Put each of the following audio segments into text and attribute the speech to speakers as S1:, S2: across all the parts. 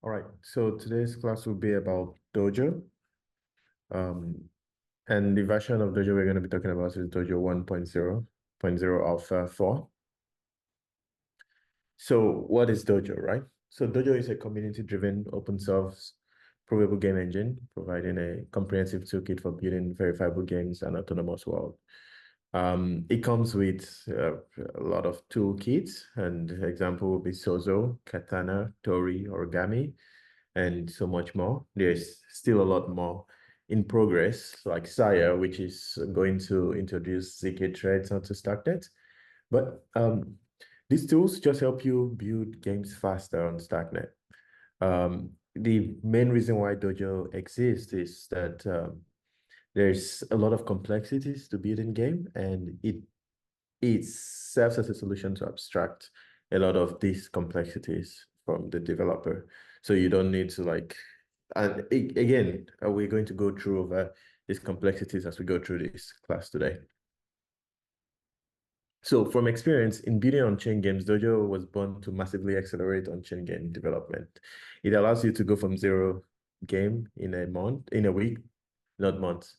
S1: All right, so today's class will be about Dojo. Um, and the version of Dojo we're going to be talking about is Dojo 1.0 Alpha 4. So what is Dojo, right? So Dojo is a community-driven open source provable game engine, providing a comprehensive toolkit for building verifiable games and autonomous world. It comes with a lot of toolkits, and example will be Sozo, Katana, Tori, Origami, and so much more. There's still a lot more in progress, like Sire, which is going to introduce ZK threads onto StackNet. But these tools just help you build games faster on StackNet. The main reason why Dojo exists is that there's a lot of complexities to building game, and it serves as a solution to abstract a lot of these complexities from the developer. So you don't need to again, we're going to go through over these complexities as we go through this class today. So from experience in building on-chain games, Dojo was born to massively accelerate on-chain game development. It allows you to go from 0 game in a week, not months.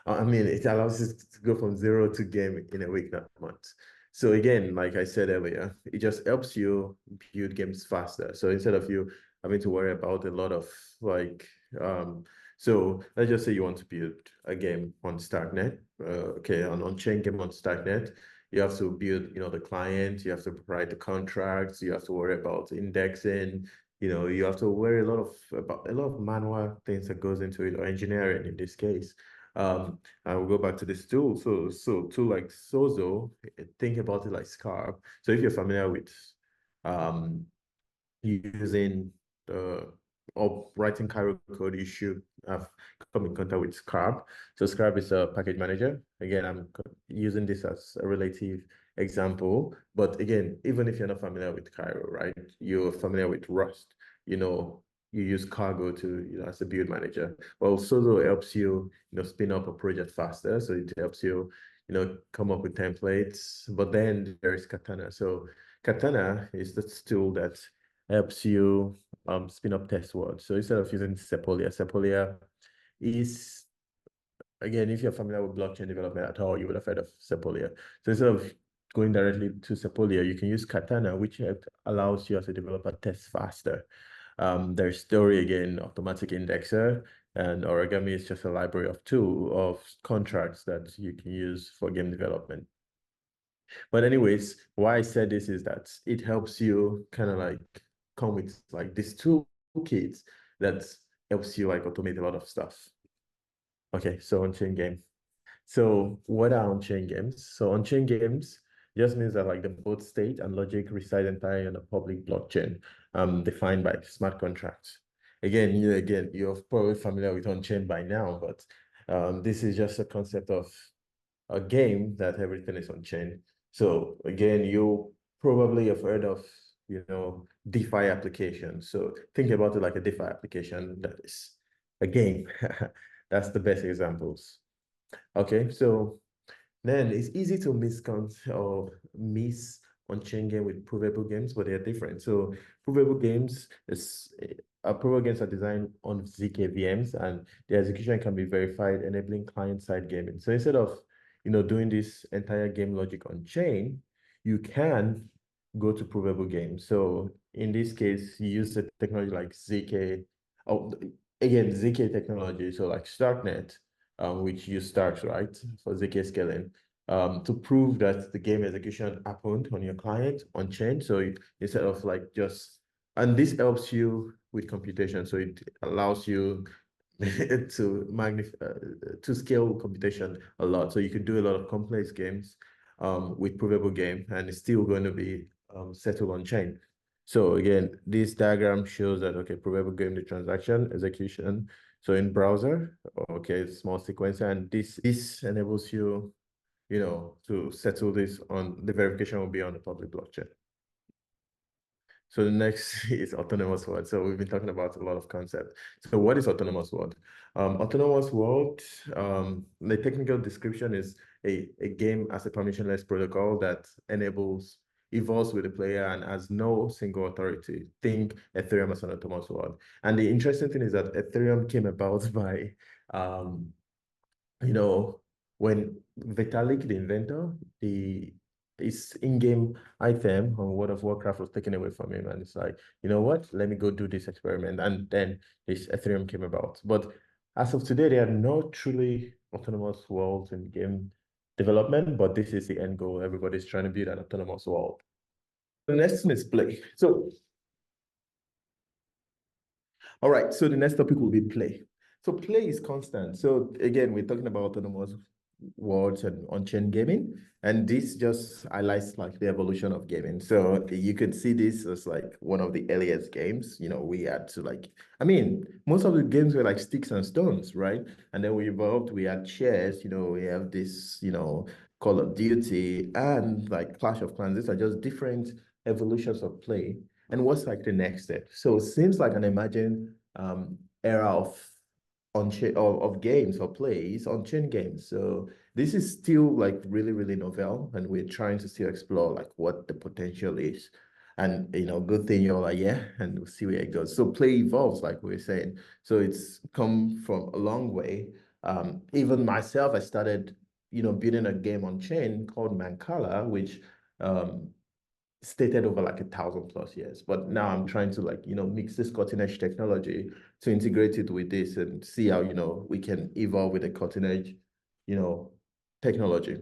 S1: I mean, it allows you to go from 0 to game in a week, not months. So again, like I said earlier, it just helps you build games faster. So instead of you having to worry about a lot of so let's just say you want to build a game on StackNet, on-chain game on StackNet. You have to build, the client, you have to write the contracts, you have to worry about indexing, you have to worry about a lot of manual things that goes into it, or engineering in this case. I will go back to this tool. So tool like Sozo, think about it like Scarp. So if you're familiar with using or writing Cairo code, you should have come in contact with Scarp. So Scarp is a package manager. Again, I'm using this as a relative example, but again, even if you're not familiar with Cairo, right, you're familiar with Rust, you use Cargo to, as a build manager. Well, Sozo helps you, spin up a project faster. So it helps you, come up with templates. But then there is Katana. So Katana is the tool that helps you spin up test words. So instead of using Sepolia is, again, if you're familiar with blockchain development at all, you would have heard of Sepolia. So instead of going directly to Sepolia, you can use Katana, which allows you as a developer test faster. There's Story, again, automatic indexer, and Origami is just a library of contracts that you can use for game development. But anyways, why I said this is that it helps you kind of like come with like these toolkits that helps you like automate a lot of stuff. Okay, so on-chain game. So what are on-chain games? So on-chain games just means that like the both state and logic reside entirely on a public blockchain, defined by smart contracts. Again, you're probably familiar with on-chain by now, but this is just a concept of a game that everything is on-chain. So again, you probably have heard of, DeFi applications. So think about it like a DeFi application that is a game. That's the best examples. Okay, so then it's easy to miss on-chain game with provable games, but they're different. So provable games are designed on ZK VMs, and the execution can be verified, enabling client-side gaming. So instead of doing this entire game logic on chain, you can go to provable games. So in this case, you use the technology like ZK. Oh, again, ZK technology. So like StarkNet, which use Starks, right, for ZK scaling, to prove that the game execution happened on your client on chain. So instead of like and this helps you with computation. So it allows you to scale computation a lot. So you can do a lot of complex games with provable game, and it's still going to be settled on chain. So again, this diagram shows that, okay, provable game, the transaction execution. So in browser, okay, small sequencer, and this enables you, to settle this on the verification will be on the public blockchain. So the next is autonomous world. So we've been talking about a lot of concepts. So what is autonomous world? Autonomous world, the technical description is a game as a permissionless protocol that enables, evolves with the player and has no single authority. Think Ethereum as an autonomous world. And the interesting thing is that Ethereum came about by, um, you know, when Vitalik, the inventor, the his in-game item on World of Warcraft was taken away from him, and it's like, you know what? Let me go do this experiment, and then this Ethereum came about. But as of today, there are no truly autonomous worlds in game development, but this is the end goal. Everybody's trying to build an autonomous world. The next thing is play. So all right, so the next topic will be play. So play is constant. So again, we're talking about autonomous worlds and on-chain gaming, and this just highlights like the evolution of gaming. So you could see this as like one of the earliest games. You know, we had to like, I mean, most of the games were like sticks and stones, right? And then we evolved. We had chess. You know, we have this. You know, Call of Duty and like Clash of Clans. These are just different evolutions of play. And what's like the next step? So it seems like an imagined era of on-chain of games or plays on-chain games. So this is still like really, really novel, and we're trying to still explore like what the potential is. And you know, good thing you're like, yeah, and we'll see where it goes. So play evolves, like we are saying. So it's come from a long way. Even myself, I started, you know, building a game on chain called Mancala, which um stated over like 1,000 plus years. But now I'm trying to like, you know, mix this cutting edge technology to integrate it with this and see how, you know, we can evolve with the cutting edge, you know, technology.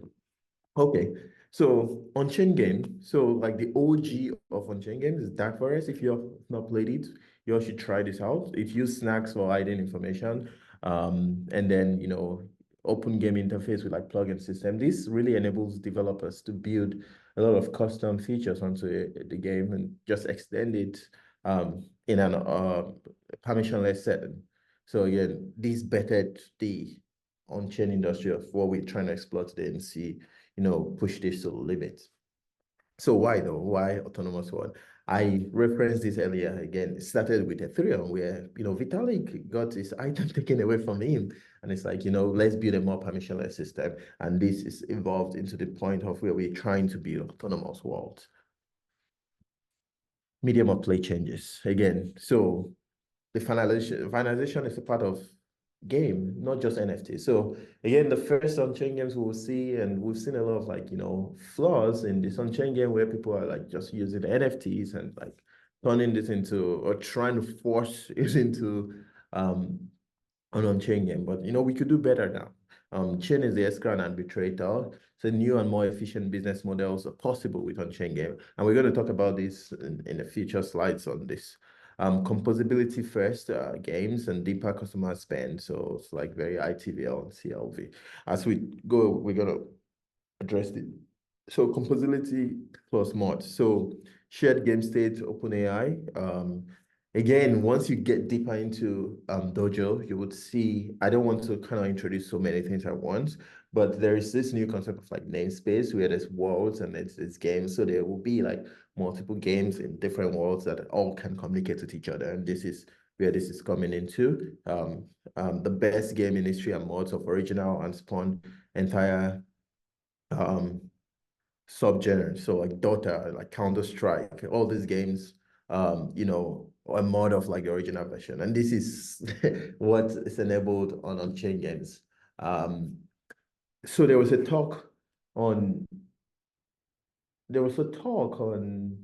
S1: Okay, so on-chain game. So like the OG of on-chain games is Dark Forest. If you have not played it, you all should try this out. It uses snacks for hiding information. And then, you know, open game interface with like plugin system. This really enables developers to build a lot of custom features onto the game and just extend it in an permissionless setting. So again, this bettered the on-chain industry of what we're trying to explore today and see, you know, push this to the limit. So why though? Why autonomous world? I referenced this earlier again. It started with Ethereum, where you know Vitalik got his item taken away from him, and it's like, you know, let's build a more permissionless system. And this is evolved into the point of where we're trying to build autonomous world. Medium of play changes again. So the finalization is a part of game, not just NFT. So again, the first on-chain games we'll see, and we've seen a lot of like, you know, flaws in this on-chain game where people are like just using NFTs and like turning this into or trying to force it into um an on-chain game. But you know, we could do better now. Chain is the escrow and arbitrator. So new and more efficient business models are possible with on-chain game. And we're going to talk about this in the future slides on this. Composability first games and deeper customer spend. So it's like very ITVL and CLV. As we go, we're going to address it. So composability plus mod. So shared game state, OpenAI. Again, once you get deeper into Dojo, you would see, I don't want to kind of introduce so many things at once, but there is this new concept of like namespace where there's worlds and it's games. So there will be like multiple games in different worlds that all can communicate with each other. And this is where this is coming into. The best game in history and mods of original and spawned entire um subgenres. So like Dota, like Counter-Strike, all these games, you know, are mod of like the original version. And this is what is enabled on-chain games. So on there was a talk on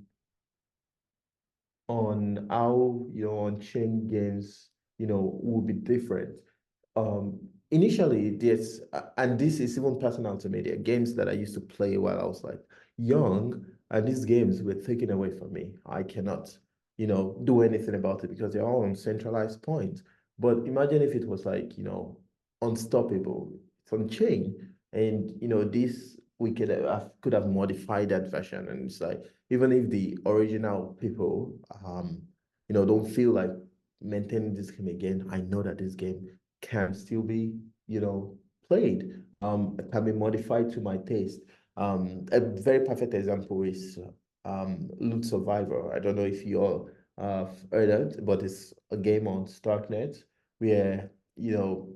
S1: how, you know, on-chain games, you know, will be different. Um, Initially, this and this is even personal to me. There are games that I used to play while I was like young, and these games were taken away from me. I cannot, you know, do anything about it because they're all on centralized points. But imagine if it was like, you know, unstoppable, it's on chain, and you know, this we could have modified that version, and it's like even if the original people, you know, don't feel like maintaining this game again, I know that this game can still be, you know, played. It can be modified to my taste. A very perfect example is Loot Survivor. I don't know if you all heard it, but it's a game on Starknet where, you know,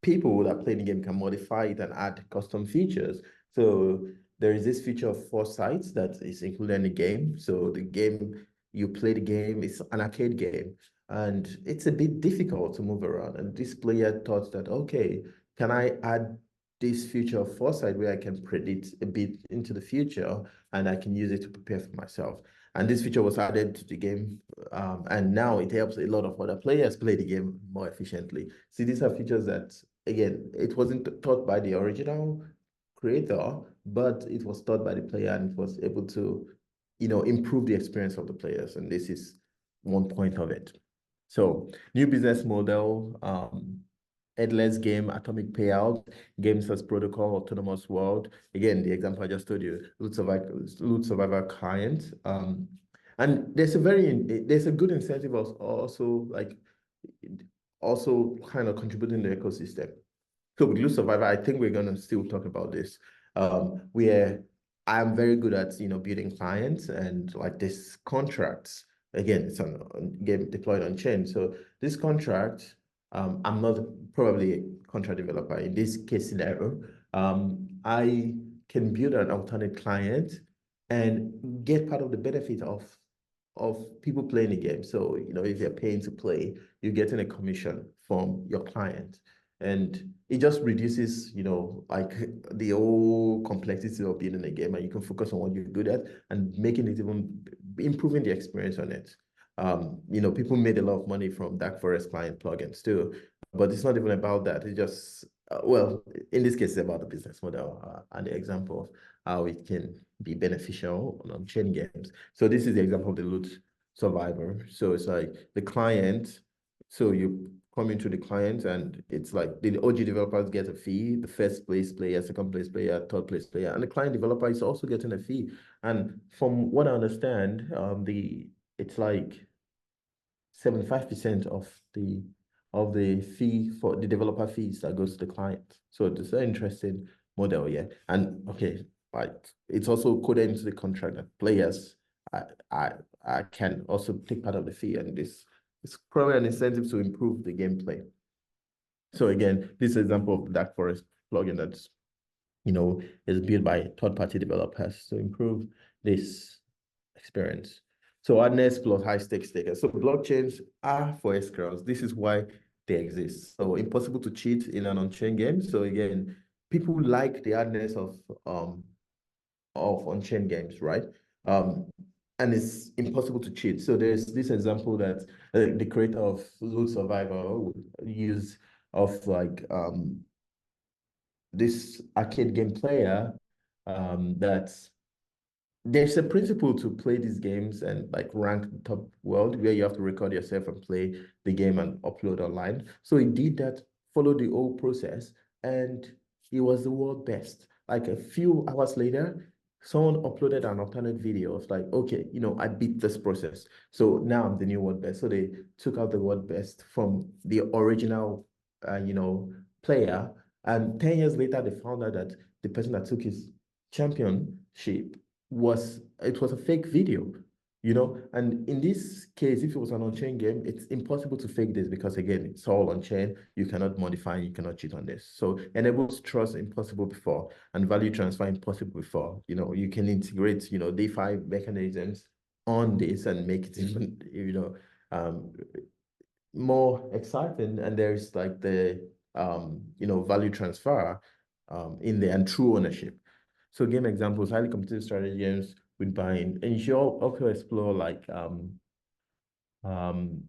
S1: people that play the game can modify it and add custom features. So there is this feature of foresight that is included in the game. So the game, you play the game, it's an arcade game, and it's a bit difficult to move around. And this player thought that, okay, can I add this feature of foresight where I can predict a bit into the future and I can use it to prepare for myself. And this feature was added to the game, and now it helps a lot of other players play the game more efficiently. See, these are features that, again, it wasn't taught by the original creator, but it was taught by the player and it was able to, improve the experience of the players. And this is one point of it. So, new business model, headless game, atomic payout, games as protocol, autonomous world. Again, the example I just told you, loot survivor client. And there's a good incentive of also kind of contributing to the ecosystem. So with loot survivor, I think we're gonna still talk about this. Where I'm very good at building clients and like this contracts. Again, it's on game deployed on chain. So this contract, I'm not probably a contract developer in this case scenario. I can build an alternate client and get part of the benefit of people playing the game. So, if you're paying to play, you're getting a commission from your client. And it just reduces, like the whole complexity of building a game, and you can focus on what you're good at and making it even improving the experience on it. People made a lot of money from Dark Forest client plugins too, but it's not even about that. It's just, well, in this case, it's about the business model and the example of how it can be beneficial on chain games. So this is the example of the loot survivor. So it's like the client, so you come into the client and it's like the OG developers get a fee, the first place player, second place player, third place player, and the client developer is also getting a fee. And from what I understand, it's like 75% of the fee for the developer fees that goes to the client. So it's an interesting model, yeah. And okay, like it's also coded into the contract that players I I I can also take part of the fee, and this is probably an incentive to improve the gameplay. So again, this example of Dark Forest plugin that's is built by third-party developers to improve this experience. So hardness plus high-stakes stakers. So blockchains are for escrows. This is why they exist. So impossible to cheat in an on-chain game. So again, people like the hardness of on-chain games, right? And it's impossible to cheat. So there's this example that the creator of Loot Survivor would use of like this arcade game player that there's a principle to play these games and like rank the top world where you have to record yourself and play the game and upload online. So he did that, followed the whole process, and he was the world best. Like a few hours later, someone uploaded an alternate video of like, okay, I beat this process. So now I'm the new world best. So they took out the world best from the original, player. And 10 years later, they found out that the person that took his championship was a fake video, and in this case, if it was an on-chain game, it's impossible to fake this because again, it's all on-chain. You cannot modify, you cannot cheat on this. So enables trust impossible before and value transfer impossible before. You can integrate, DeFi mechanisms on this and make it even, um, more exciting. And there's like the value transfer in there and true ownership. So game examples, highly competitive strategy games with buying, and you should also explore like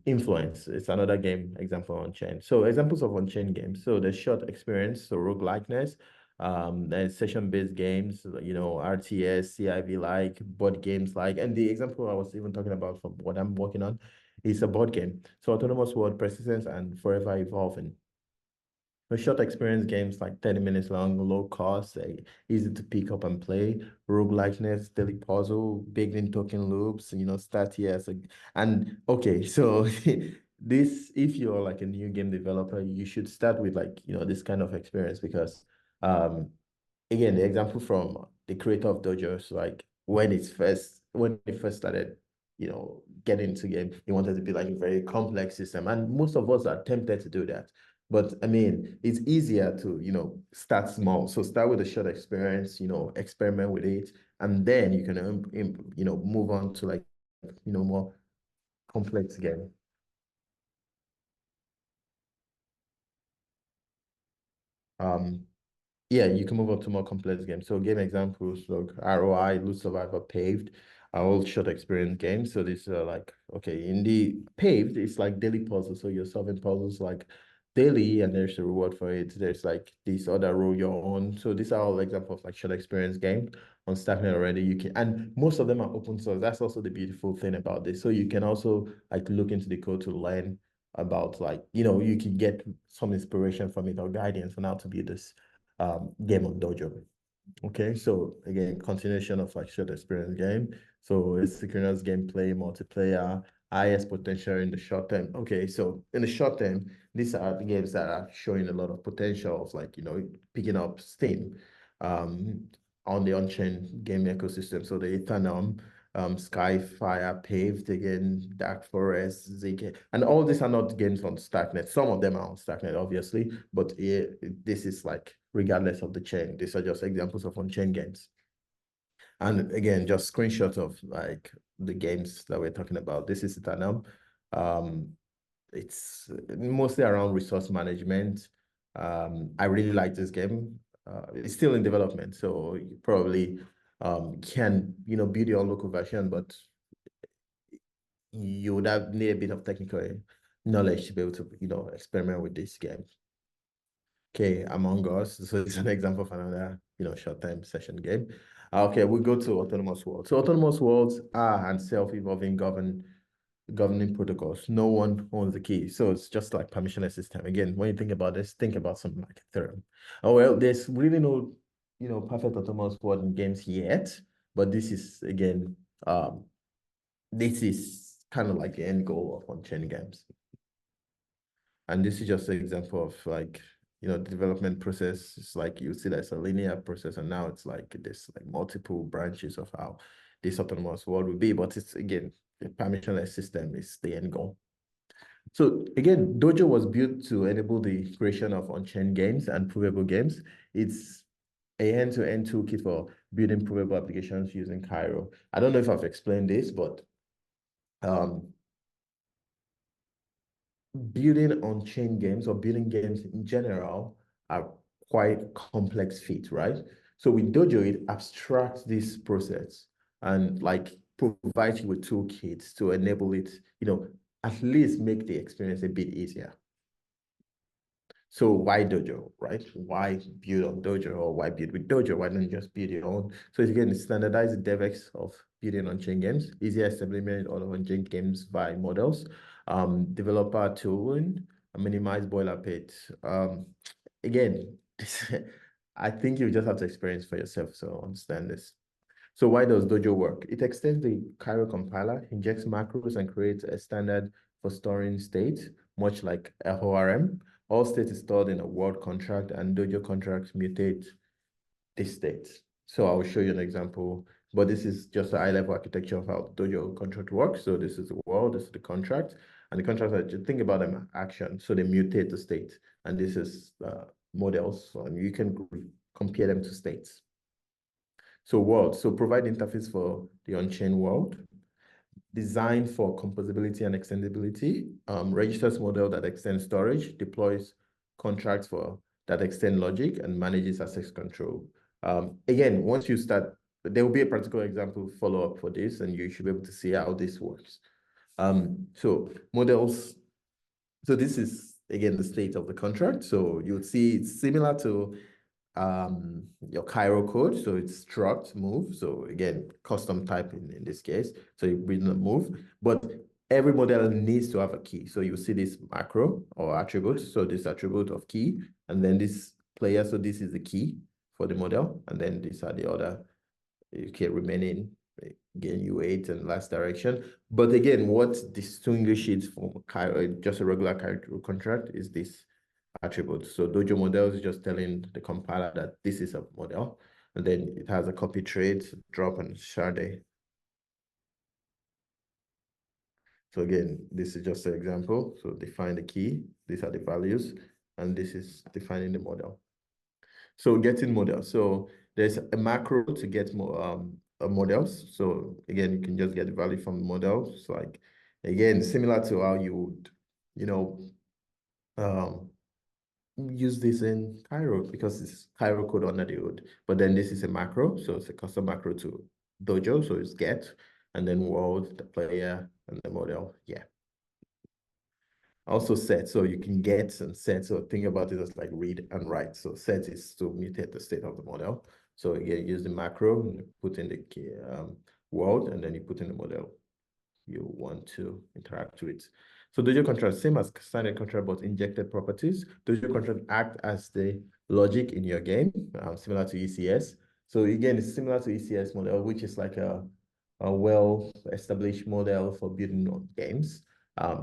S1: influence. It's another game example on chain. So examples of on-chain games. So the short experience, so roguelikeness, there's session-based games, RTS, CIV like, board games like, and the example I was even talking about from what I'm working on is a board game. So autonomous world, persistence, and forever evolving. The short experience games like 30 minutes long, low cost, easy to pick up and play, roguelikeness, daily puzzle, baked in token loops, start here. And okay, so this, if you're like a new game developer, you should start with like, this kind of experience because again, the example from the creator of Dojo is like when it first started, getting into game, he wanted to be like a very complex system. And most of us are tempted to do that. But I mean, it's easier to, start small. So start with a short experience, experiment with it, and then you can, move on to like, more complex game. Um, Yeah, you can move on to more complex games. So game examples like ROI, Loot Survivor, Paved are all short experience games. So these are like, okay, in the Paved, it's like daily puzzles. So you're solving puzzles like daily and there's a reward for it. There's like this other role you're on. So these are all examples of like short experience game on Stacknet already. You can, and most of them are open source. That's also the beautiful thing about this. So you can also like look into the code to learn about like, you can get some inspiration from it or guidance on how to build this game on Dojo. Okay, so again, continuation of like shared experience game. So it's synchronous gameplay, multiplayer, highest potential in the short term. Okay, so in the short term, these are the games that are showing a lot of potential of like, picking up steam on the on-chain game ecosystem. So the Ethereum, Skyfire, Paved again, Dark Forest, ZK, and all these are not games on Stacknet. Some of them are on Stacknet, obviously, but this is like regardless of the chain. These are just examples of on-chain games. And again, just screenshots of like the games that we're talking about. This is Ethereum. Um, it's mostly around resource management. I really like this game. It's still in development, so you probably can build your own local version, but you would have need a bit of technical knowledge to be able to experiment with this game. Okay, Among Us. So it's an example of another short-term session game. Okay, we go to autonomous worlds. So autonomous worlds are and self-evolving governing protocols. No one owns the key. So it's just like permissionless system. Again, when you think about this, think about something like Ethereum. Oh, well, there's really no, perfect autonomous world in games yet, but this is again, this is kind of like the end goal of on-chain games. And this is just an example of like, the development process. It's like you see that's a linear process, and now it's like this like multiple branches of how this autonomous world will be. But it's again, the permissionless system is the end goal. So again, Dojo was built to enable the creation of on-chain games and provable games. It's a end-to-end toolkit for building provable applications using Cairo. I don't know if I've explained this, but um, building on-chain games or building games in general are quite complex feat, right? So with Dojo, it abstracts this process and like provides you with toolkits to enable it, at least make the experience a bit easier. So why Dojo, right? Why build on Dojo or why build with Dojo? Why don't you just build your own? So it's again, standardize the DevX of building on-chain games, easier establishment of on-chain games by models, developer tooling, minimize boilerplate. Again, I think you just have to experience for yourself to understand this. So why does Dojo work? It extends the Cairo compiler, injects macros, and creates a standard for storing state, much like a ORM. All state is stored in a world contract, and Dojo contracts mutate this state. So I will show you an example, but this is just a high-level architecture of how the Dojo contract works. So this is the world, this is the contract, and the contracts are just think about them action. So they mutate the state, and this is models, and you can compare them to states. So world, so provide interface for the on-chain world, designed for composability and extendability, registers model that extends storage, deploys contracts for that extend logic, and manages access control. Again, once you start, there will be a practical example follow-up for this, and you should be able to see how this works. So models, so this is, again, the state of the contract. So you'll see it's similar to your Cairo code. So it's struct move. So again, custom type in this case. So you bring the move, but every model needs to have a key. So you see this macro or attribute. So this attribute of key, and then this player. So this is the key for the model. And then these are the other okay, remaining again U8 and last direction. But again, what distinguishes from Cairo, just a regular Cairo contract is this attribute. So Dojo model is just telling the compiler that this is a model, and then it has a copy trade, drop, and shard. So again, this is just an example. So define the key. These are the values, and this is defining the model. So getting models. So there's a macro to get more models. So again, you can just get the value from the model. So like again, similar to how you would, you know, um, use this in Cairo because it's Cairo code under the hood. But then this is a macro, so it's a custom macro to Dojo. So it's get, and then world, the player, and the model. Yeah. Also set, so you can get and set. So think about it as like read and write. So set is to mutate the state of the model. So again, use the macro, put in the world, and then you put in the model you want to interact with. So Dojo contract, same as standard contract, but injected properties. Dojo contract act as the logic in your game, similar to ECS. So again, it's similar to ECS model, which is like a well-established model for building on games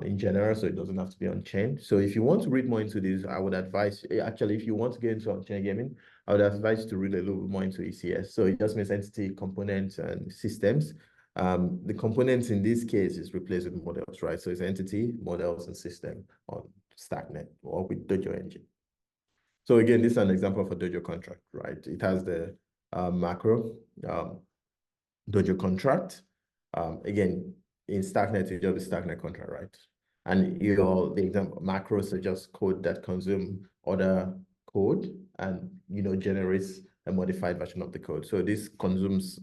S1: in general, so it doesn't have to be on-chain. So if you want to read more into this, I would advise, actually, if you want to get into on-chain gaming, I would advise you to read a little more into ECS. So it just means entity, components, and systems. The components in this case is replaced with models, right? So it's entity, models, and system on StackNet or with Dojo engine. So again, this is an example of a Dojo contract, right? It has the macro Dojo contract. Again, in StackNet, it's just a StackNet contract, right? And the example macros are just code that consume other code and generates a modified version of the code. So this consumes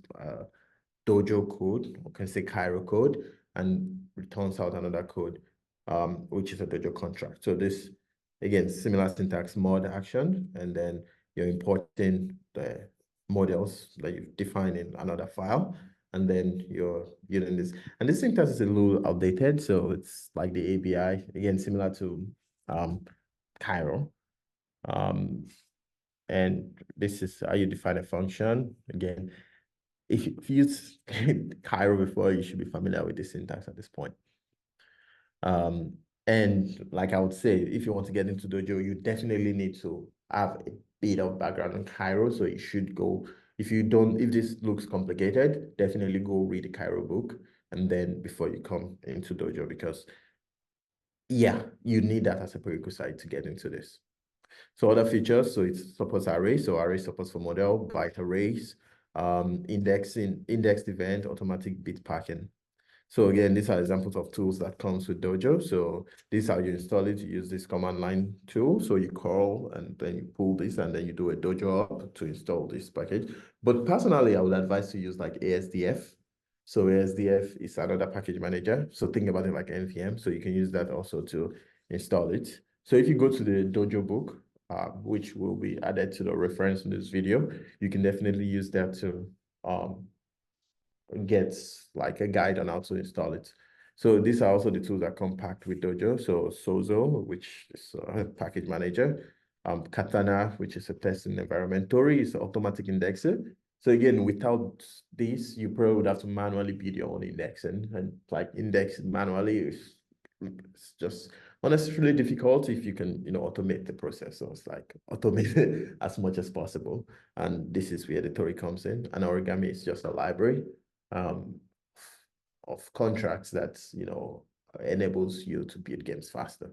S1: Dojo code, or can say Cairo code, and returns out another code, which is a Dojo contract. So this, again, similar syntax, mod action, and then you're importing the models that you've defined in another file, and then you're using this. And this syntax is a little outdated, so it's like the ABI, again, similar to Cairo. And this is how you define a function. Again, if you use Cairo before, you should be familiar with the syntax at this point. And like I would say, if you want to get into Dojo, you definitely need to have a bit of background on Cairo. So you should go, if this looks complicated, definitely go read the Cairo book and then before you come into Dojo, because yeah, you need that as a prerequisite to get into this. So other features, so it supports array. So array supports for model, byte arrays, indexed event, automatic bit packing. So again, these are examples of tools that comes with Dojo. So this is how you install it. You use this command line tool. So you call and then you pull this and then you do a Dojo up to install this package. But personally, I would advise to use like ASDF. So ASDF is another package manager. So think about it like NVM. So you can use that also to install it. So if you go to the Dojo book, which will be added to the reference in this video, you can definitely use that to get like a guide on how to install it. So these are also the tools that come packed with Dojo. So Sozo, which is a package manager, Katana, which is a testing environment, Tori is an automatic indexer. So again, without this, you probably would have to manually build your own indexing, and like index manually it's just unnecessarily difficult if you can, automate the process. So it's like automate it as much as possible. And this is where the Tori comes in. And Origami is just a library of contracts that enables you to build games faster.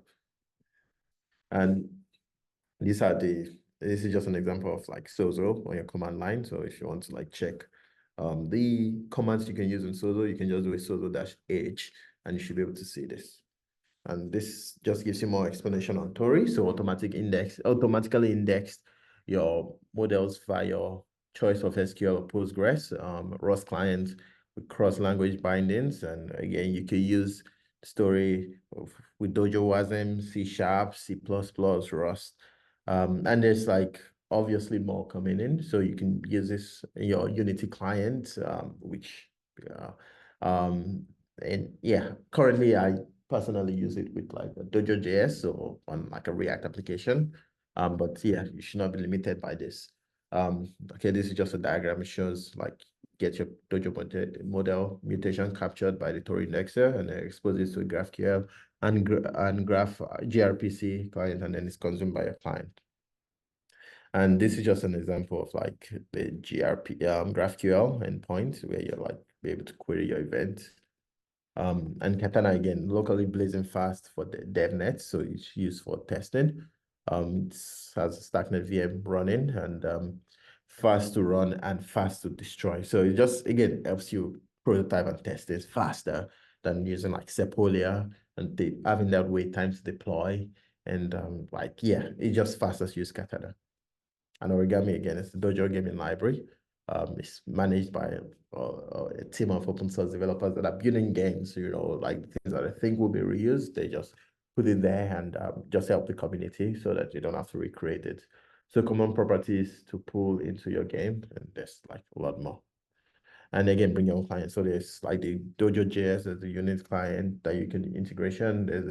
S1: And this is just an example of like Sozo on your command line. So if you want to like check the commands you can use in Sozo, you can just do a Sozo-H and you should be able to see this. And this just gives you more explanation on Tori. So automatically indexed your models via your choice of SQL or Postgres, Rust client with cross-language bindings. And again, you can use Story with Dojo Wasm, C#, C++, Rust. And there's like obviously more coming in. So you can use this in your Unity client, which and yeah, currently I personally use it with like a Dojo.js or on like a React application. But yeah, you should not be limited by this. Okay, this is just a diagram. It shows like get your Dojo model mutation captured by the Tor indexer and then expose it to a GraphQL and graph gRPC client, and then it's consumed by a client. And this is just an example of like the GraphQL endpoint where you're like be able to query your event. And Katana, again, locally blazing fast for the DevNet, so it's used for testing. It has a Stacknet VM running and fast to run and fast to destroy. So it just again helps you prototype and test it faster than using like Sepolia and having that wait time to deploy. And like yeah, it's just faster to use Katana. And Origami again, it's the Dojo gaming library. It's managed by a team of open source developers that are building games. You know, like things that I think will be reused. They just put it there and just help the community so that you don't have to recreate it. So common properties to pull into your game, and there's like a lot more. And again, bring your own client. So there's like the Dojo JS, there's the unit client that you can integration. There's